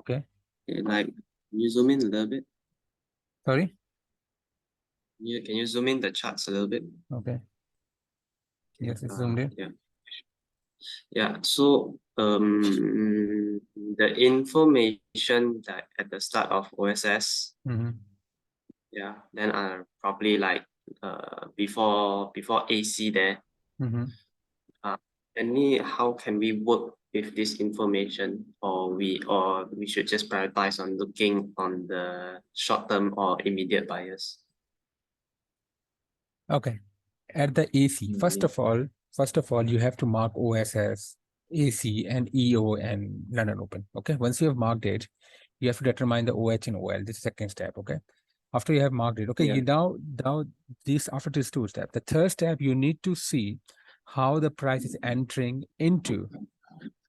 Okay. Like, can you zoom in a little bit? Sorry. Can you zoom in the charts a little bit? Okay. Yes, it's zoomed in. Yeah. Yeah. So the information that at the start of OSS, yeah, then probably like before AC there. How can we work with this information, or we should just prioritize on looking on the short term or immediate buyers? Okay. At the AC, first of all, you have to mark OSS, AC, and EO and London Open. Okay. Once you have marked it, you have to determine the OH and OL. This is the second step. Okay. After you have marked it, okay, Yeah. you now this after this two step. The third step, you need to see how the price is entering into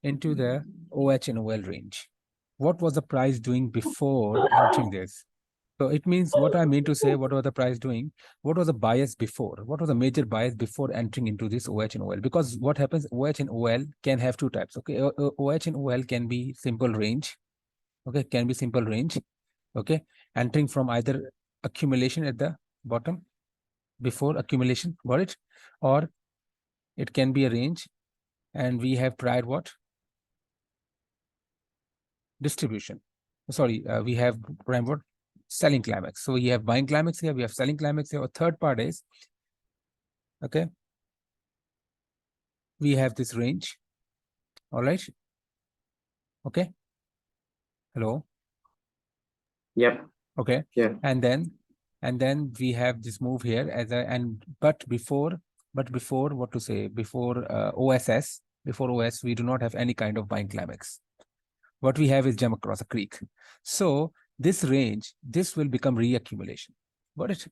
the OH and OL range. What was the price doing before entering this? So it means, what I mean to say, what was the price doing? What was the bias before? What was the major bias before entering into this OH and OL? Because what happens, OH and OL can have two types. Okay, OH and OL can be simple range. Okay, can be simple range. Okay, entering from either accumulation at the bottom, before accumulation, got it? Or it can be a range, and we have prior what? Distribution. Sorry, we have prime what? Selling climax. So we have buying climax here, we have selling climax here. Or third part is, okay, we have this range. All right. Okay. Hello. Yep. Okay. Yeah. And then we have this move here as a, and but before what to say, before OSS, before OS, we do not have any kind of buying climax. What we have is jump across a creek. So this range, this will become reaccumulation. Got it?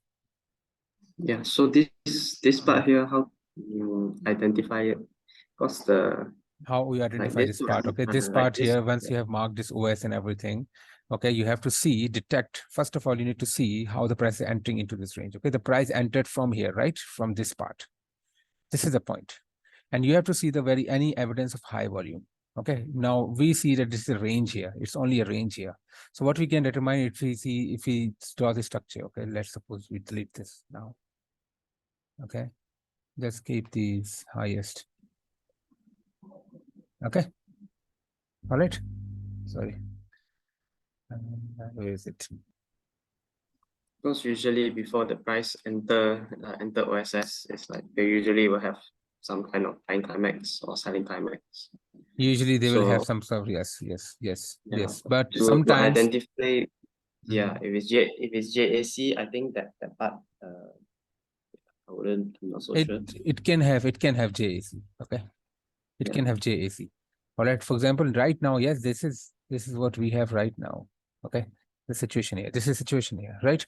Yeah. So this part here, how you identify it? Because how we identify this part. Okay, this part here, once you have marked this OS and everything, okay, you have to see, detect. First of all, you need to see how the price is entering into this range. Okay, the price entered from here, right? From this part. This is the point. And you have to see any evidence of high volume. Okay, now we see that this is a range here. It's only a range here. So what we can determine, if we draw the structure, okay, let's suppose we delete this now. Okay, just keep these highest. Okay, all right, sorry. Where is it? Because usually before the price enter OSS, it's like they usually will have some kind of buying climax or selling climax. Usually they will have some sort of, yes. But to sometimes identify, yeah, if it's JAC, I think that part I'm not so sure. It can have JAC. Okay, it can have JAC. All right. For example, right now, yes, this is what we have right now. Okay, the situation here. This is situation here, right?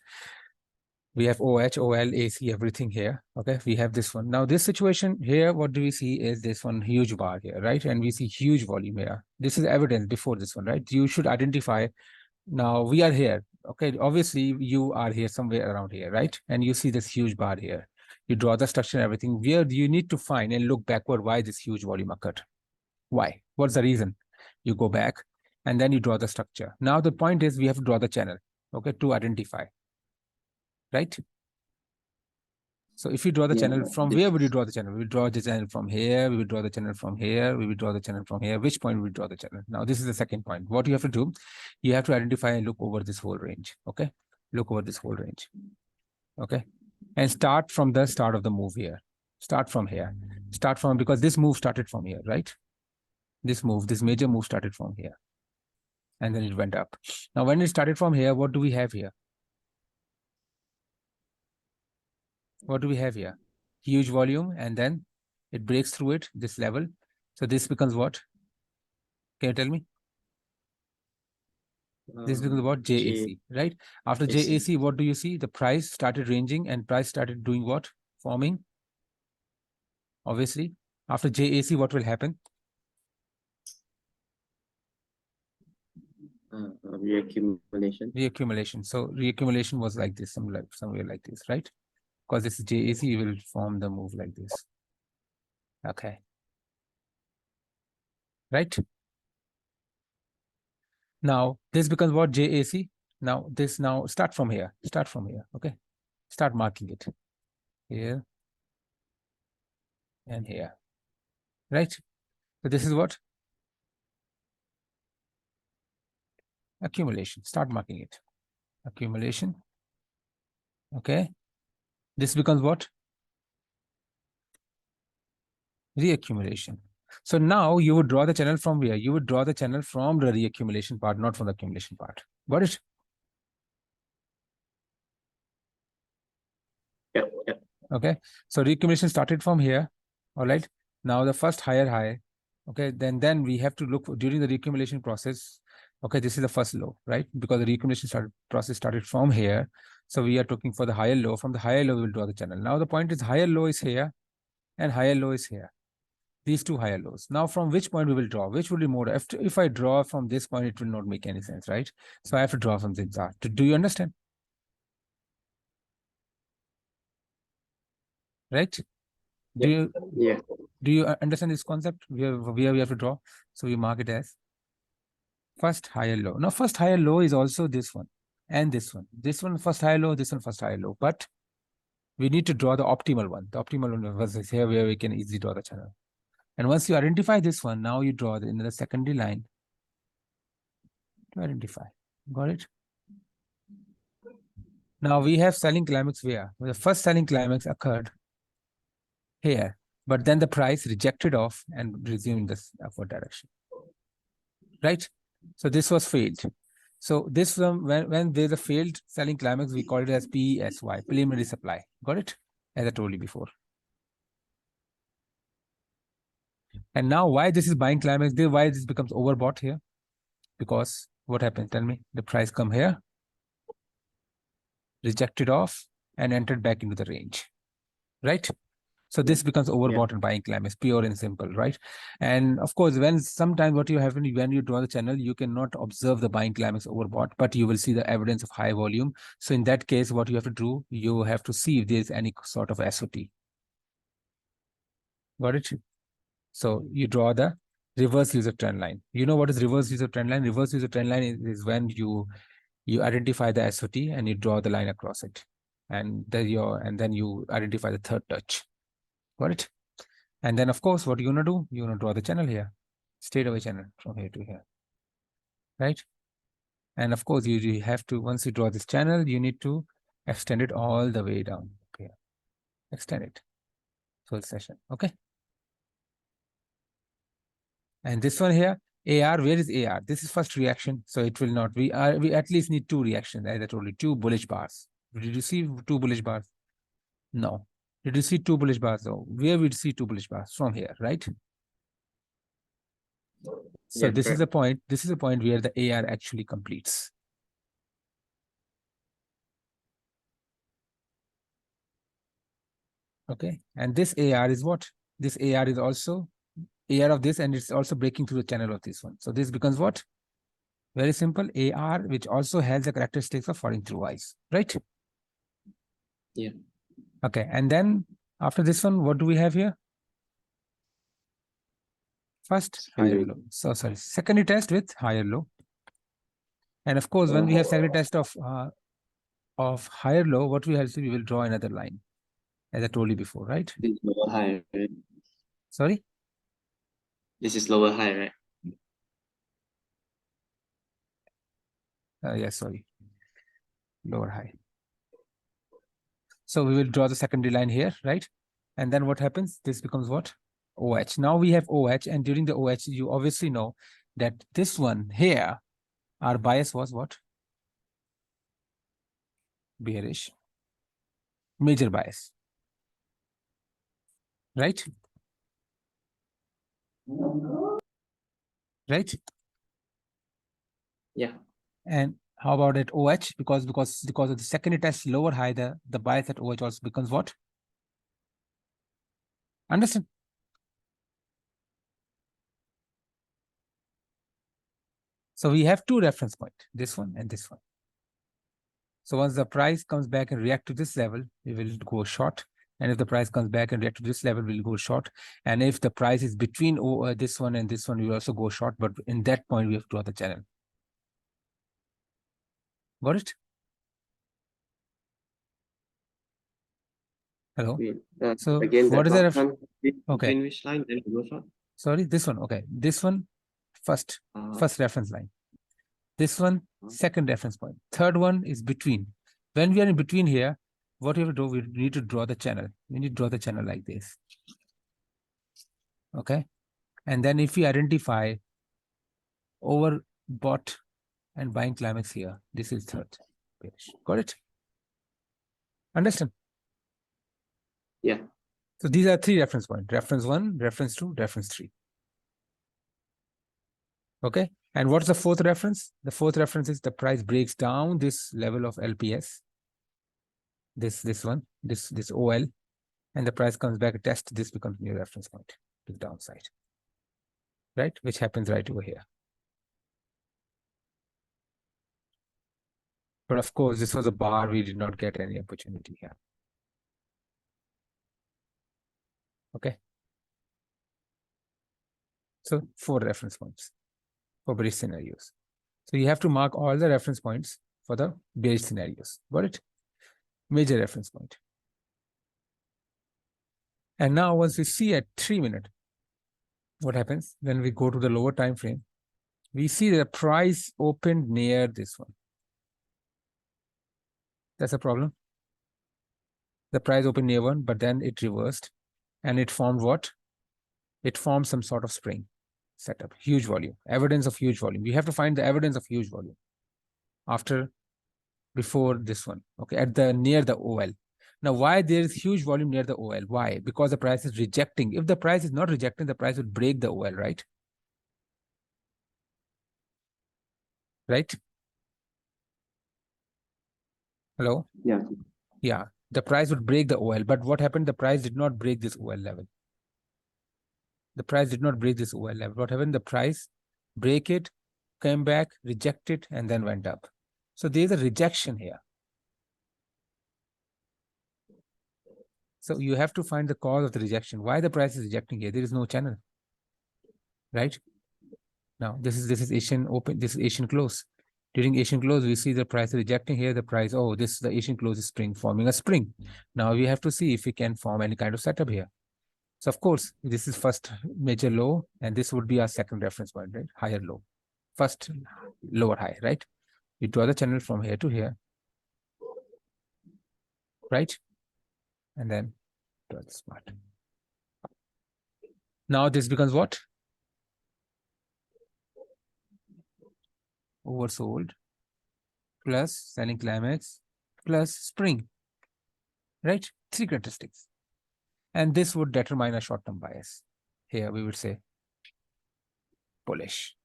We have OH, OL, AC, everything here. Okay, we have this one. Now, this situation here, what do we see is this one huge bar here, right? And we see huge volume here. This is evidence before this one, right? You should identify. Now we are here. Okay, obviously you are here somewhere around here, right? And you see this huge bar here. You draw the structure and everything. Where do you need to find and look backward why this huge volume occurred? Why? What's the reason? You go back and then you draw the structure. Now the point is we have to draw the channel, okay, to identify, right? So if you draw the channel, from where would you draw the channel? We draw the channel from here, we will draw the channel from here, we will draw the channel from here. Which point we draw the channel? Now, this is the second point. What you have to do, you have to identify and look over this whole range, okay? Look over this whole range, okay? And start from the start of the move here. Start from here. Start from, because this move started from here, right? This major move started from here. And then it went up. Now, when it started from here, what do we have here? What do we have here? Huge volume, and then it breaks through it, this level. So this becomes what? Can you tell me? This becomes what? JAC, right? After JAC, what do you see? The price started ranging and price started doing what? Forming. Obviously, after JAC, what will happen? Reaccumulation. Reaccumulation. So reaccumulation was like this, somewhere like this, right? Because this is JAC, you will form the move like this. Okay. Right? Now this becomes what? JAC. Now this now start from here. Start from here. Okay. Start marking it here and here. Right. So this is what? Accumulation. Start marking it. Accumulation. Okay. This becomes what? Reaccumulation. So now you would draw the channel from where? You would draw the channel from the reaccumulation part, not from the accumulation part. Got it? Yep, yep. Okay. So reaccumulation started from here. All right. Now the first higher high. Okay. Then we have to look for, during the reaccumulation process. Okay. This is the first low, right? Because the reaccumulation process started from here. So we are looking for the higher low. From the higher low, we will draw the channel. Now the point is higher low is here and higher low is here. These two higher lows. Now from which point we will draw? Which will be more? If I draw from this point, it will not make any sense, right? So I have to draw from zigzag. Do you understand? Right? Do you understand this concept? We have to draw. So we mark it as first higher low. Now first higher low is also this one and this one. This one first higher low, this one first higher low. But we need to draw the optimal one. The optimal one was here where we can easily draw the channel. And once you identify this one, now you draw in the secondary line to identify. Got it? Now we have selling climax where? The first selling climax occurred here, but then the price rejected off and resumed this upward direction. Right? So this was failed. So this when there's a failed selling climax, we call it as PSY, preliminary supply. Got it? As I told you before. And now why this is buying climax? Why this becomes overbought here? Because what happens? Tell me. The price come here, rejected off, and entered back into the range. Right? So this becomes overbought and buying climax, pure and simple, right? And of course, when sometimes what you have when you draw the channel, you cannot observe the buying climax overbought, but you will see the evidence of high volume. So in that case, what you have to do, you have to see if there is any sort of SOT. Got it? So you draw the reverse user trend line. You know what is reverse user trend line? Reverse user trend line is when you identify the SOT and you draw the line across it, and then you identify the third touch. Got it? And then of course, what you're gonna do? You're gonna draw the channel here, straight away channel from here to here, right? And of course, you have to, once you draw this channel, you need to extend it all the way down. Okay, extend it full session. Okay. And this one here, AR, where is AR? This is first reaction, so it will not. We at least need two reactions, as I told you, two bullish bars. Did you see two bullish bars? No. Did you see two bullish bars though? Where would see two bullish bars? From here, right? So yeah, this is the point. This is the point where the AR actually completes. Okay. And this AR is what? This AR is also AR of this, and it's also breaking through the channel of this one. So this becomes what? Very simple. AR, which also has the characteristics of falling through eyes, right? Yeah. Okay. And then after this one, what do we have here? First, higher low. So sorry, secondary test with higher low. And of course, when we have secondary test of higher low, what we have to, we will draw another line, as I told you before, right? This is lower high, right? Sorry? This is lower high, right? Yes, sorry. Lower high. So we will draw the secondary line here, right? And then what happens? This becomes what? OH. Now we have OH, and during the OH, you obviously know that this one here, our bias was what? Bearish. Major bias. Right? Right? Yeah. And how about at OH? Because of the secondary test lower high, the bias at OH also becomes what? Understand? So we have two reference points, this one and this one. So once the price comes back and react to this level, we will go short. And if the price comes back and react to this level, we'll go short. And if the price is between this one and this one, we will also go short. But in that point, we have to draw the channel. Got it? Hello? Wait, So again, what the is the last one, Okay. between which line then go short? Sorry, this one. Okay. This one, first Uh, reference line. This one, Uh-huh. second reference point. Third one is between. When we are in between here, what we have to do, we need to draw the channel. We need to draw the channel like this. Okay. And then if we identify overbought and buying climax here, this is third page. Got it? Understand? Yeah. So these are three reference points: reference 1, reference 2, reference 3. Okay. And what's the fourth reference? The fourth reference is the price breaks down this level of LPS. This one, this OL, and the price comes back, test, this becomes new reference point to the downside. Right? Which happens right over here. But of course, this was a bar. We did not get any opportunity here. Okay. So 4 reference points for bearish scenarios. So you have to mark all the reference points for the bearish scenarios. Got it? Major reference point. And now once we see at 3 minutes, what happens when we go to the lower time frame? We see the price opened near this one. That's a problem. The price opened near one, but then it reversed and it formed what? It formed some sort of spring setup, huge volume, evidence of huge volume. We have to find the evidence of huge volume before this one, okay, at the near the OL. Now, why there is huge volume near the OL? Why? Because the price is rejecting. If the price is not rejecting, the price would break the OL, right? Right? Hello? Yeah. Yeah, the price would break the OL. But what happened? The price did not break this OL level. The price did not break this OL level. What happened? The price break it, came back, reject it, and then went up. So there's a rejection here. So you have to find the cause of the rejection. Why the price is rejecting here? There is no channel, right? Now this is Asian open. This is Asian close. During Asian close, we see the price rejecting here. The price, oh, this is the Asian close spring forming a spring. Now we have to see if we can form any kind of setup here. So of course, this is first major low, and this would be our second reference point, right? Higher low, first lower high, right? We draw the channel from here to here, right? And then draw the smart. Now this becomes what? Oversold plus selling climax plus spring, right? 3 characteristics. And this would determine a short-term bias. Here we would say bullish.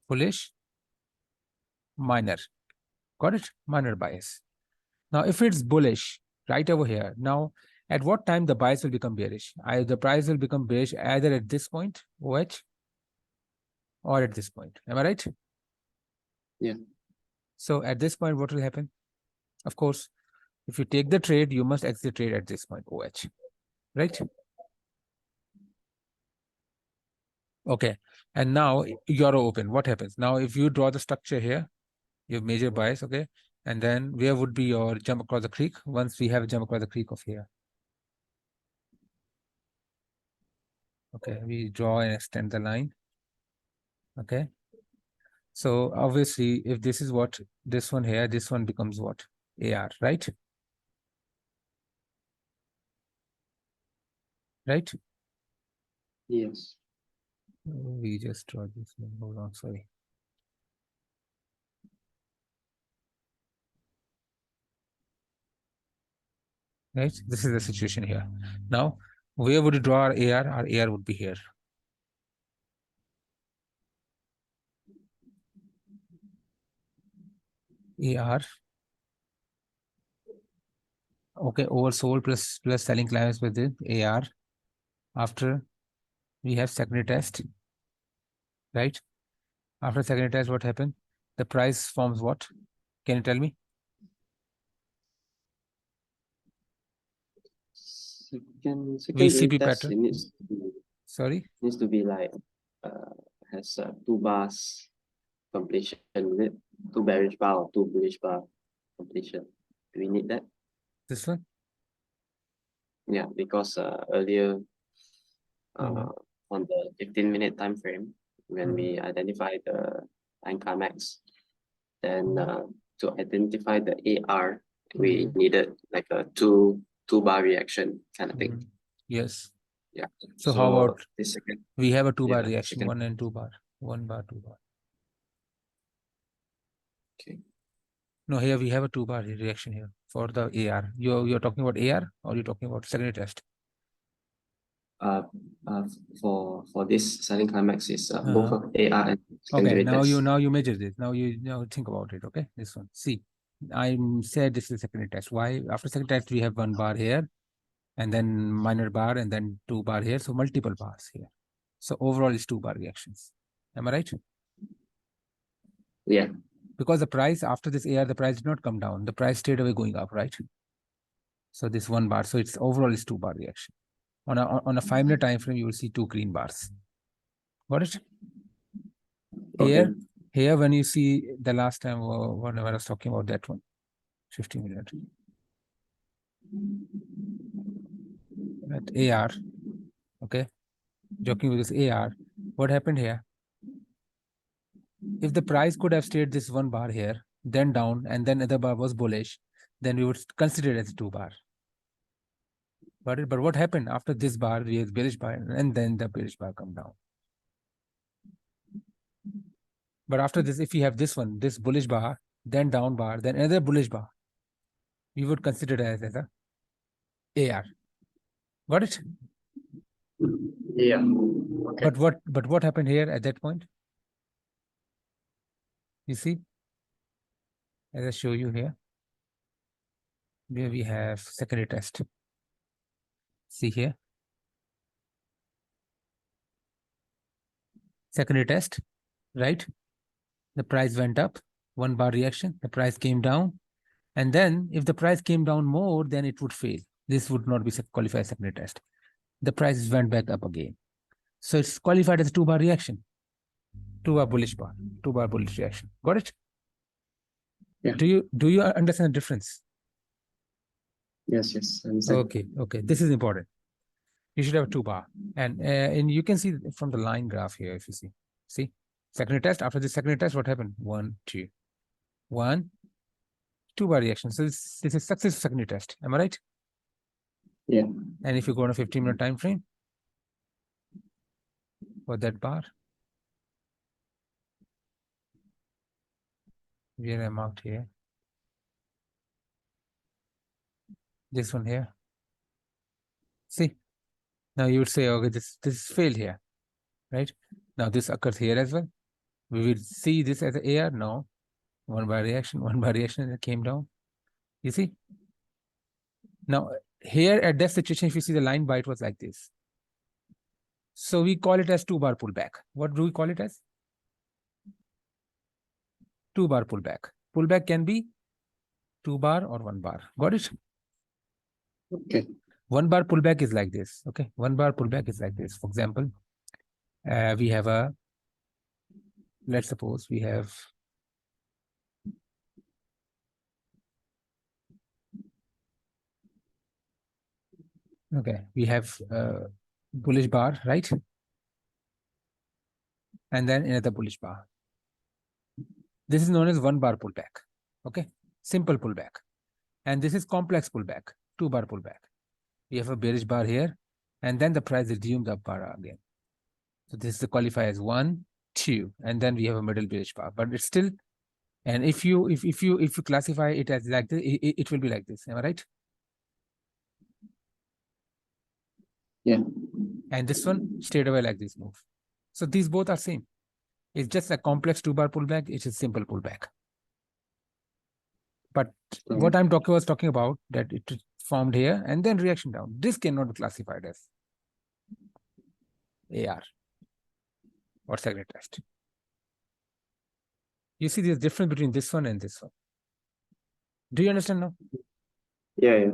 Bullish, minor. Got it? Minor bias. Now, if it's bullish, right over here, now at what time the bias will become bearish? The price will become bearish either at this point, OH, or at this point. Am I right? Yeah. So at this point, what will happen? Of course, if you take the trade, you must exit the trade at this point, OH, right? Okay. And now you're open. What happens? Now, if you draw the structure here, you have major bias, okay? And then where would be your jump across the creek once we have a jump across the creek of here? Okay, we draw and extend the line. Okay. So obviously, if this is what this one here, this one becomes what? AR, right? Right? Yes. We just draw this one. Hold on, sorry. Right? This is the situation here. Now, where would you draw our AR? Our AR would be here. AR. Okay, oversold plus selling climax with the AR. After we have secondary test, right? After secondary test, what happened? The price forms what? Can you tell me? Secondary VCP test, pattern. it Sorry? needs to be like has 2 bars completion, is it? 2 bearish bar or 2 bullish bar completion. Do we need that? This one? Yeah, because earlier Mhm. on the 15-minute time frame, when Mhm. we identify the line climax, then Mhm. to identify the AR, we Mhm. needed like a two bar reaction kind of thing. Mhm. Yes. Yeah. So how about this second? we have a 2-bar Yeah, reaction, second. 1 and 2 bar, 1 bar, 2 bar. Okay. No, here we have a 2-bar reaction here for the AR. You're talking about AR or you're talking about secondary test? For this selling climax is both of AR and Okay, secondary now test. you measure this. Now think about it. Okay, this one. See, I said this is secondary test. Why? After second test, we have 1 bar here, and then minor bar, and then 2 bar here. So multiple bars here. So overall is 2 bar reactions. Am I right? Yeah. Because the price after this AR, the price did not come down. The price stayed away going up, right? So this 1 bar. So it's overall is 2 bar reaction. On a 5-minute time frame, you will see 2 green bars. Got it? Okay. Here when you see the last time when I was talking about that one, 15 minutes. At AR, okay, joking with this AR, what happened here? If the price could have stayed this 1 bar here, then down, and then other bar was bullish, then we would consider it as 2 bar. But what happened after this bar? We have bearish bar, and then the bearish bar come down. But after this, if we have this one, this bullish bar, then down bar, then another bullish bar, we would consider it as a AR. Got it? Yeah. Okay. But what happened here at that point? You see, as I show you here, where we have secondary test. See here, secondary test, right? The price went up, 1 bar reaction, the price came down, and then if the price came down more, then it would fail. This would not be qualified as secondary test. The price went back up again. So it's qualified as a 2 bar reaction. 2 bar bullish bar, 2 bar bullish reaction. Got it? Yeah. Do you understand the difference? Yes. Okay. This is important. You should have a 2 bar. And you can see from the line graph here, if you see, secondary test. After the secondary test, what happened? 1, 2. 1, 2 bar reaction. So this is successful secondary test. Am I right? Yeah. And if you go on a 15-minute time frame for that bar, where I marked here, this one here. See, now you would say, okay, this failed here, right? Now this occurs here as well. We will see this as an AR. No, 1 bar reaction, 1 bar reaction, and it came down. You see? Now here at that situation, if you see the line by, it was like this. So we call it as 2 bar pullback. What do we call it as? 2 bar pullback. Pullback can be 2 bar or 1 bar. Got it? Okay. 1 bar pullback is like this. Okay, 1 bar pullback is like this. For example, we have a, let's suppose we have, okay, we have a bullish bar, right? And then another bullish bar. This is known as 1 bar pullback. Okay, simple pullback. And this is complex pullback, 2 bar pullback. We have a bearish bar here, and then the price resumes up bar again. So this is the qualifier as 1, 2, and then we have a middle bearish bar. But it's still, and if you classify it as like this, it will be like this. Am I right? Yeah. And this one stayed away like this move. So these both are same. It's just a complex 2 bar pullback. It's a simple pullback. But what I'm talking about that it formed here and then reaction down. This cannot be classified as AR or secondary test. You see there's difference between this one and this one. Do you understand now? Yeah.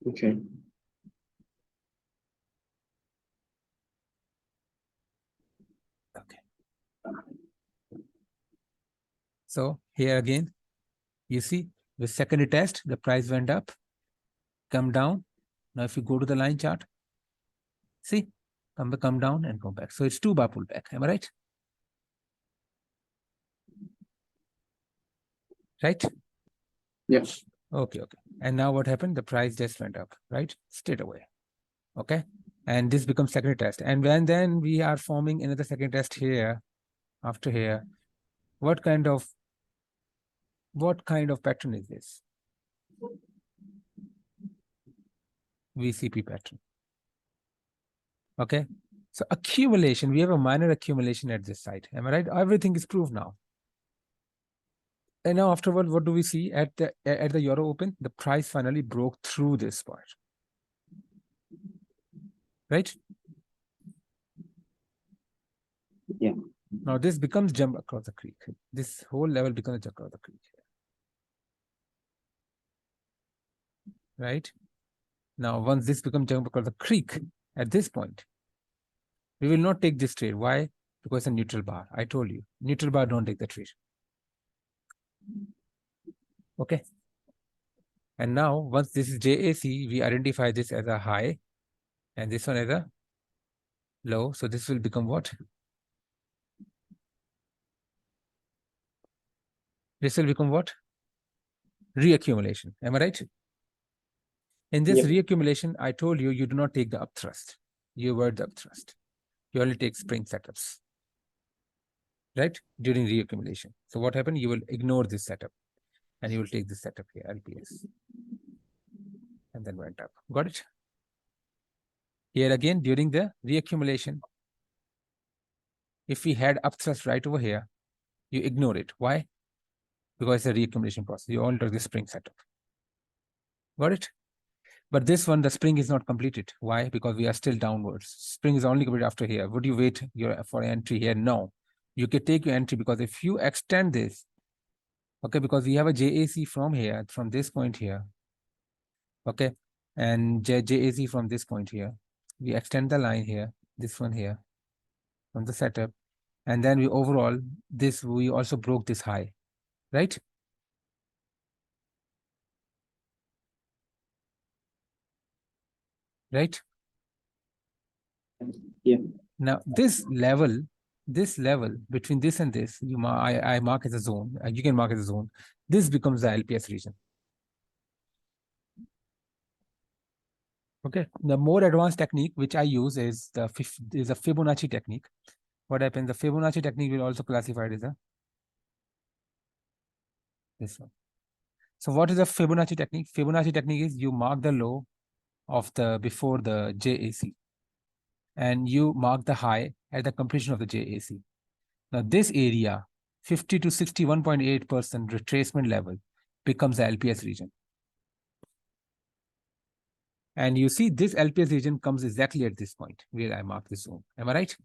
Okay. Okay. So here again, you see the secondary test, the price went up, come down. Now if you go to the line chart, see, come down and come back. So it's 2-bar pullback. Am I right? Right? Yes. Okay. And now what happened? The price just went up, right? Straight away. Okay. And this becomes secondary test. And then we are forming another second test here, after here. What kind of pattern is this? VCP pattern. Okay. So accumulation, we have a minor accumulation at this site. Am I right? Everything is proved now. And now afterward, what do we see at the Euro Open? The price finally broke through this part. Right? Yeah. Now this becomes jump across the creek. This whole level becomes a jump across the creek. Right? Now, once this becomes jump across the creek, at this point, we will not take this trade. Why? Because it's a neutral bar. I told you, neutral bar, don't take the trade. Okay. And now, once this is JAC, we identify this as a high and this one as a low. So this will become what? This will become what? Reaccumulation. Am I right? In this reaccumulation, I told you, you do not take the upthrust. You avoid the upthrust. You only take spring setups. Right? During reaccumulation. So what happened? You will ignore this setup and you will take this setup here, LPS. And then went up. Got it? Here again, during the reaccumulation, if we had upthrust right over here, you ignore it. Why? Because it's a reaccumulation process. You only took the spring setup. Got it? But this one, the spring is not completed. Why? Because we are still downwards. Spring is only completed after here. Would you wait for entry here? No. You can take your entry because if you extend this, okay, because we have a JAC from here, from this point here, okay, and JAC from this point here. We extend the line here, this one here, from the setup, and then we overall, we also broke this high, right? Right? Yeah. Now this level between this and this, I mark as a zone. You can mark as a zone. This becomes the LPS region. Okay. The more advanced technique which I use is a Fibonacci technique. What happens? The Fibonacci technique will also classify it as this one. So what is the Fibonacci technique? Fibonacci technique is you mark the low of the before the JAC, and you mark the high at the completion of the JAC. Now this area, 50 to 61.8% retracement level, becomes the LPS region. And you see this LPS region comes exactly at this point where I mark this zone. Am I right?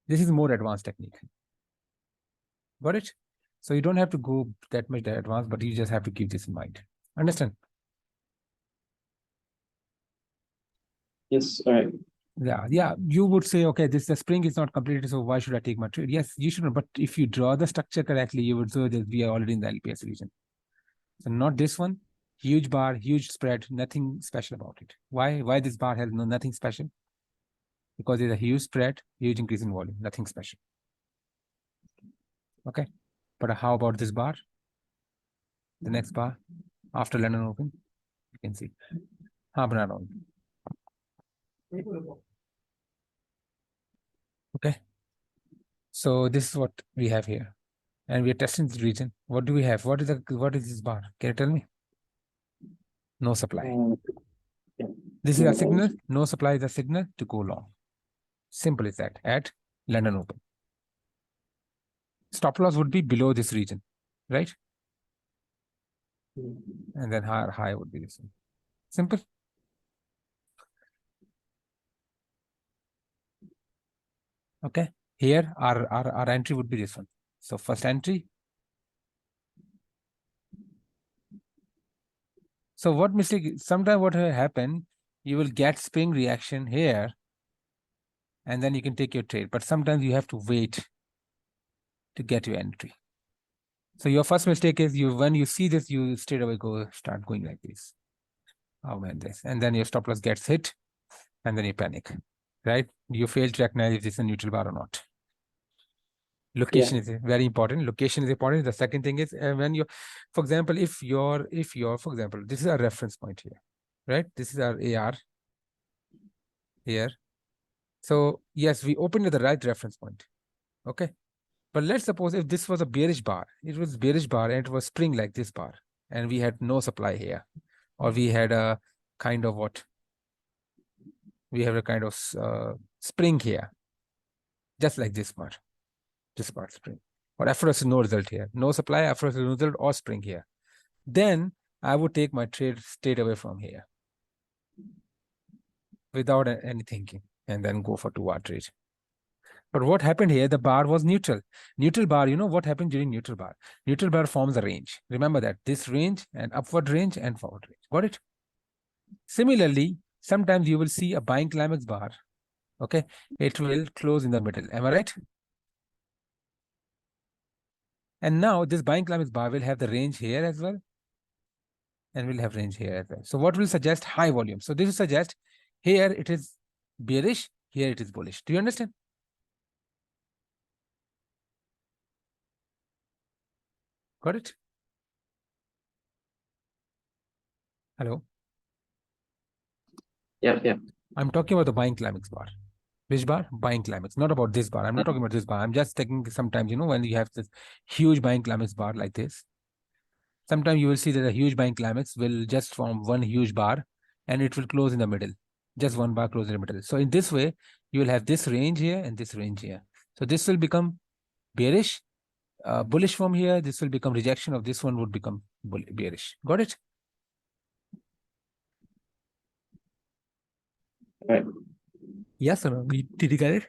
This is more advanced technique. Got it? So you don't have to go that much advanced, but you just have to keep this in mind. Understand? Yes. All right. Yeah. You would say, okay, the spring is not completed, so why should I take my trade? Yes, you shouldn't. But if you draw the structure correctly, you would say that we are already in the LPS region. So not this one. Huge bar, huge spread, nothing special about it. Why this bar has nothing special? Because there's a huge spread, huge increase in volume, nothing special. Okay. But how about this bar? The next bar after London Open, you can see. Okay. So this is what we have here. And we are testing this region. What do we have? What is this bar? Can you tell me? No supply. Yeah. This is a signal. No supply is a signal to go long. Simple as that at London Open. Stop loss would be below this region, right? And then high would be this one. Simple. Okay. Here our entry would be this one. So first entry. So what mistake? Sometimes what will happen, you will get spring reaction here, and then you can take your trade. But sometimes you have to wait to get your entry. So your first mistake is when you see this, you straight away start going like this. Oh man, this, and then your stop loss gets hit, and then you panic, right? You fail to recognize if this is a neutral bar or not. Location is very important. Location is important. The second thing is when you, for example, if you're, for example, this is our reference point here, right? This is our AR here. So yes, we opened at the right reference point. Okay. But let's suppose if this was a bearish bar, it was bearish bar and it was spring like this bar, and we had no supply here, or we had a kind of what? We have a kind of spring here, just like this bar spring. Or after no result here, no supply, after no result, or spring here. Then I would take my trade straight away from here without any thinking, and then go for 2-hour trade. But what happened here, the bar was neutral. Neutral bar, you know what happened during neutral bar? Neutral bar forms a range. Remember that, this range and upward range and forward range. Got it? Similarly, sometimes you will see a buying climax bar. Okay, it will close in the middle. Am I right? And now this buying climax bar will have the range here as well. And we'll have range here as well. So what will suggest? High volume. So this will suggest here it is bearish, here it is bullish. Do you understand? Got it? Hello? Yeah. I'm talking about the buying climax bar. Which bar? Buying climax. Not about this bar. I'm not talking about this bar. I'm just taking sometimes, you know, when you have this huge buying climax bar like this, sometimes you will see that a huge buying climax will just form one huge bar and it will close in the middle. Just one bar close in the middle. So in this way, you will have this range here and this range here. So this will become bearish, bullish from here. This will become rejection of this one, would become bearish. Got it? Right. Yes or no? Did you get it?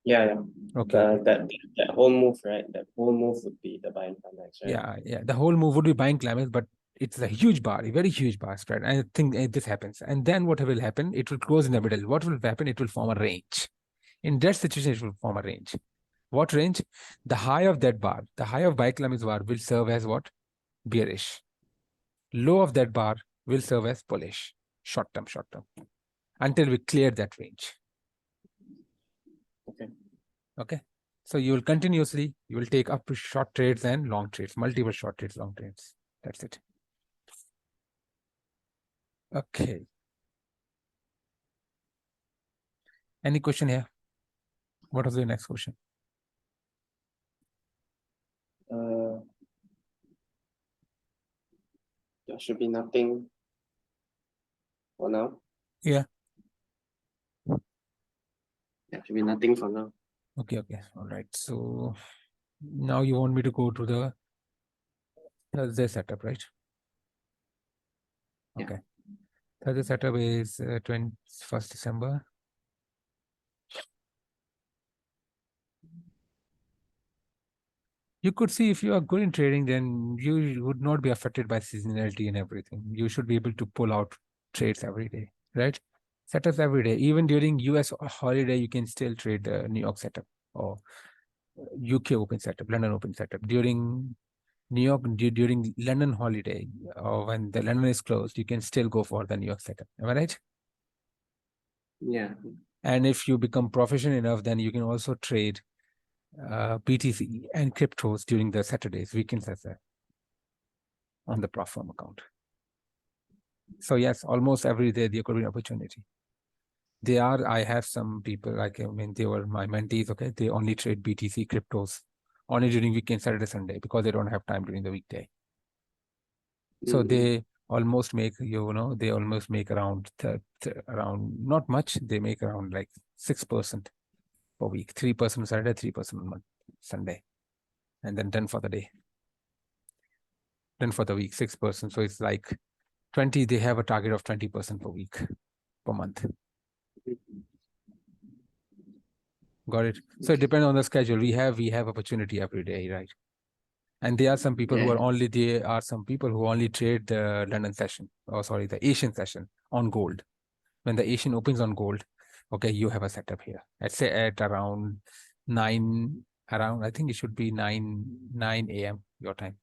Yeah. Okay. That whole move, right? That whole move would be the buying climax, right? Yeah. The whole move would be buying climax, but it's a huge bar, a very huge bar spread. I think this happens. And then what will happen? It will close in the middle. What will happen? It will form a range. In that situation, it will form a range. What range? The high of that bar, the high of buying climax bar will serve as what? Bearish. Low of that bar will serve as bullish. Short term. Until we clear that range. Okay. So you will continuously, you will take up short trades and long trades, multiple short trades, long trades. That's it. Okay. Any question here? What was the next question? There should be nothing for now. Yeah. There should be nothing for now. Okay. All right. So now you want me to go to the Thursday setup, right? Yeah. Okay. Thursday setup is 21st December. You could see if you are good in trading, then you would not be affected by seasonality and everything. You should be able to pull out trades every day, right? Setups every day. Even during US holiday, you can still trade the New York setup or UK open setup, London open setup. During New York, during London holiday, or when the London is closed, you can still go for the New York setup. Am I right? Yeah. And if you become proficient enough, then you can also trade BTC and cryptos during the Saturdays, weekends as well on the Profirm account. So yes, almost every day there could be an opportunity. I have some people, like, I mean, they were my mentees, okay? They only trade BTC cryptos only during weekend, Saturday, Sunday, because they don't have time during the weekday. So they almost make, they almost make around, not much, they make around like 6% per week, 3% on Saturday, 3% on Sunday, and then 10 for the day. Then for the week, 6%. So it's like 20, they have a target of 20% per week, per month. Got it? So it depends on the schedule. We have opportunity every day, right? And there are some people who are only trade the London session, the Asian session on gold. When the Asian opens on gold, okay, you have a setup here. Let's say at around 9 around, I think it should be 9 a.m. your time.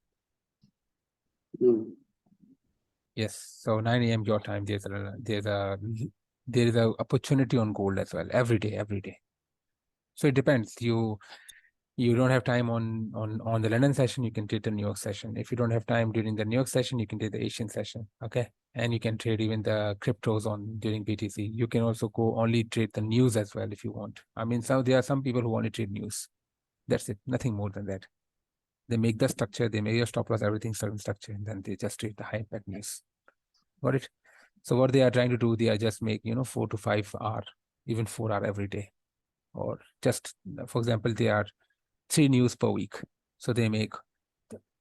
Mm. Yes, so 9 a.m. your time. There is a opportunity on gold as well every day. So it depends. You don't have time on the London session, you can trade the New York session. If you don't have time during the New York session, you can trade the Asian session. Okay, and you can trade even the cryptos on during BTC. You can also go only trade the news as well if you want. I mean, there are some people who only trade news. That's it, nothing more than that. They make the structure, they make your stop loss, everything certain structure, and then they just trade the high impact news. Got it? So what they are trying to do, they are just make 4 to 5 hour, even 4 hour every day, or just for example, they are 3 news per week. So they make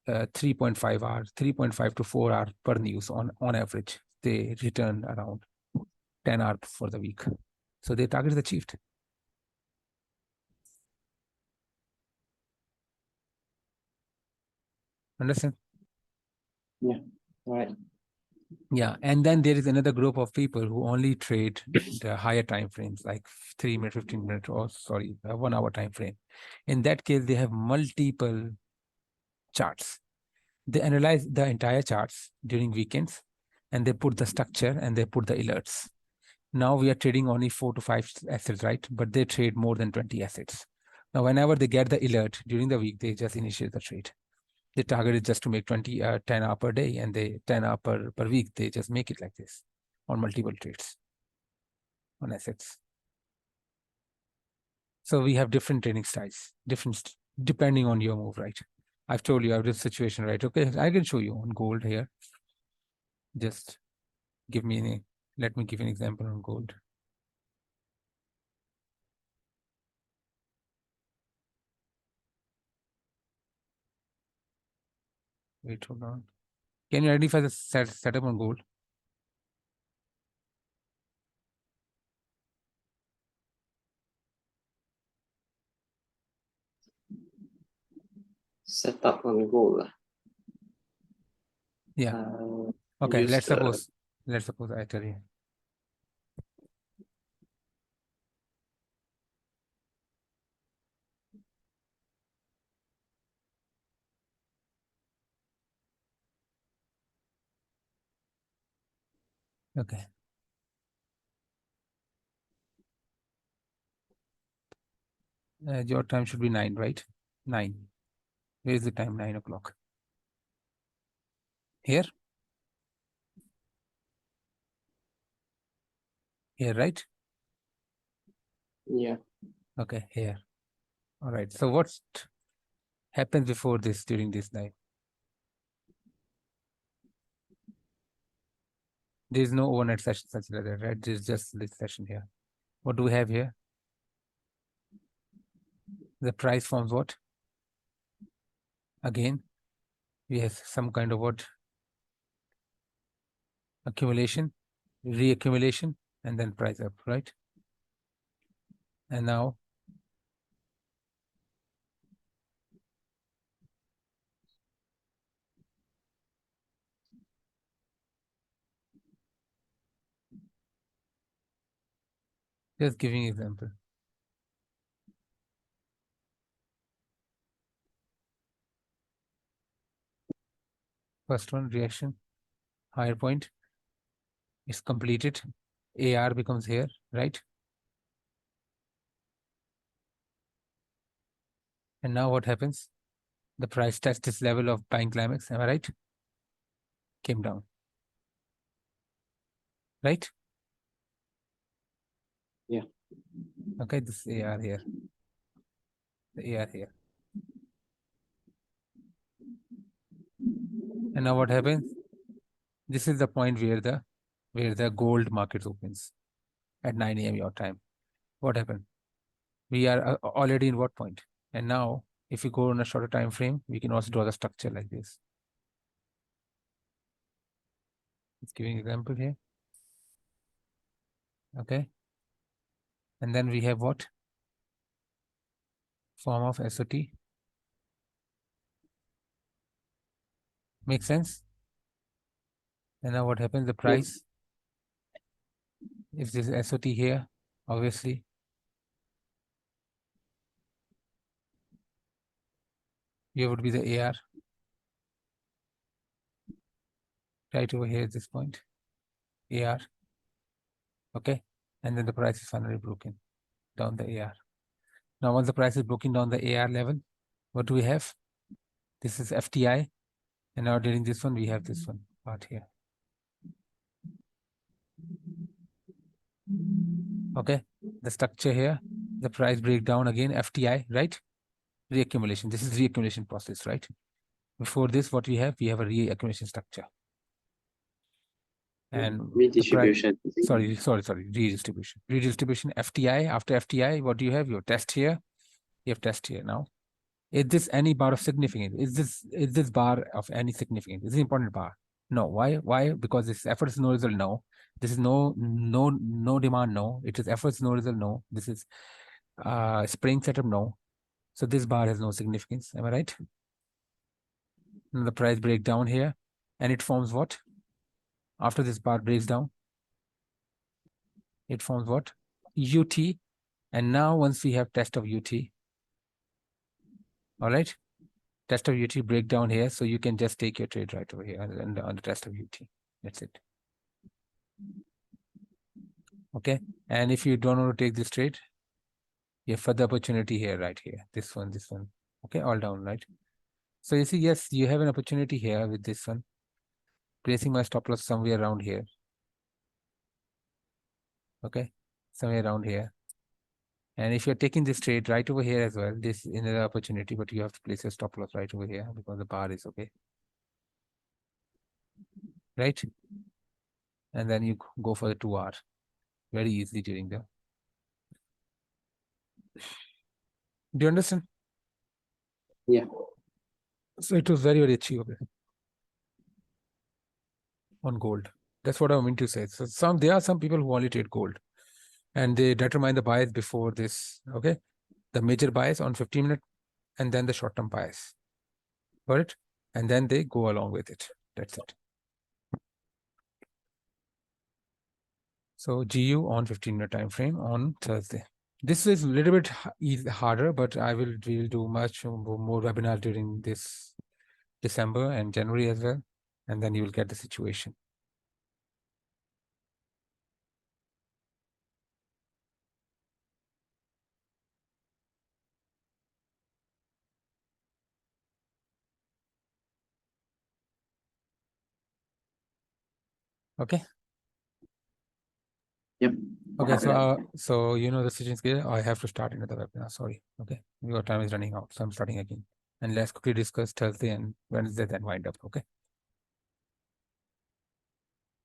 3.5 hours, 3.5 to 4 hours per news on average. They return around 10 hours for the week. So their target is achieved. Understand? Yeah. All right. Yeah, and then there is another group of people who only trade the higher time frames, like 3 minute, 15 minute, or 1 hour time frame. In that case, they have multiple charts. They analyze the entire charts during weekends, and they put the structure and they put the alerts. Now we are trading only 4 to 5 assets, right? But they trade more than 20 assets. Now, whenever they get the alert during the week, they just initiate the trade. The target is just to make 10 hours per day, and they 10 hours per week. They just make it like this on multiple trades on assets. So we have different trading styles, depending on your move, right? I've told you I have this situation, right? Okay, I can show you on gold here. Just let me give an example on gold. Wait, hold on. Can you identify the setup on gold? Set up on gold. Yeah. Okay, use let's the- suppose I tell you. Okay. Your time should be 9, right? 9. Where is the time? 9 o'clock. Here? Here, right? Yeah. Okay, here. All right. So what happens before this during this night? There is no overnight session such like that, right? There's just this session here. What do we have here? The price forms what? Again, we have some kind of what? Accumulation, reaccumulation, and then price up, right? And now just giving example. First one, reaction, higher point is completed. AR becomes here, right? And now what happens? The price tests this level of buying climax, am I right? Came down, right? Yeah. Okay, this AR here, the AR here. And now what happens? This is the point where the gold market opens at 9 a.m. your time. What happened? We are already in what point? And now, if you go on a shorter time frame, we can also draw the structure like this. It's giving example here. Okay. And then we have what? Form of SOT. Make sense? And now what happens? The price, if this is SOT here, obviously, Here would be the AR. Right over here at this point. AR. Okay. And then the price is finally broken down the AR. Now, once the price is broken down the AR level, what do we have? This is FTI. And now during this one, we have this one part here. Okay. The structure here, the price breakdown again, FTI, right? Reaccumulation. This is reaccumulation process, right? Before this, what we have a reaccumulation structure. And Redistribution. sorry, redistribution. Redistribution, FTI. After FTI, what do you have? Your test here. You have test here now. Is this any bar of significance? Is this bar of any significance? Is it important bar? No. Why? Because this efforts no result, no. This is no demand, no. It is efforts no result, no. This is spring setup, no. So this bar has no significance. Am I right? And the price breakdown here, and it forms what? After this bar breaks down, it forms what? UT. And now once we have test of UT, all right, test of UT breakdown here. So you can just take your trade right over here and on the test of UT. That's it. Okay. And if you don't want to take this trade, you have further opportunity here, right here. This one. Okay, all down, right? So you see, yes, you have an opportunity here with this one. Placing my stop loss somewhere around here. Okay, somewhere around here. And if you're taking this trade right over here as well, this is another opportunity, but you have to place your stop loss right over here because the bar is okay. Right? And then you go for the 2 hour very easily during the. Do you understand? Yeah. So it was very, very achievable on gold. That's what I mean to say. So there are some people who only trade gold and they determine the bias before this. Okay. The major bias on 15-minute and then the short-term bias. Got it? And then they go along with it. That's it. So GU on 15-minute time frame on Thursday. This is a little bit harder, but we will do much more webinars during this December and January as well. And then you will get the situation. Okay. Yep. Okay, so you know the situation is clear. I have to start another webinar. Sorry. Okay, your time is running out, so I'm starting again. And let's quickly discuss Thursday and Wednesday, then wind up. Okay.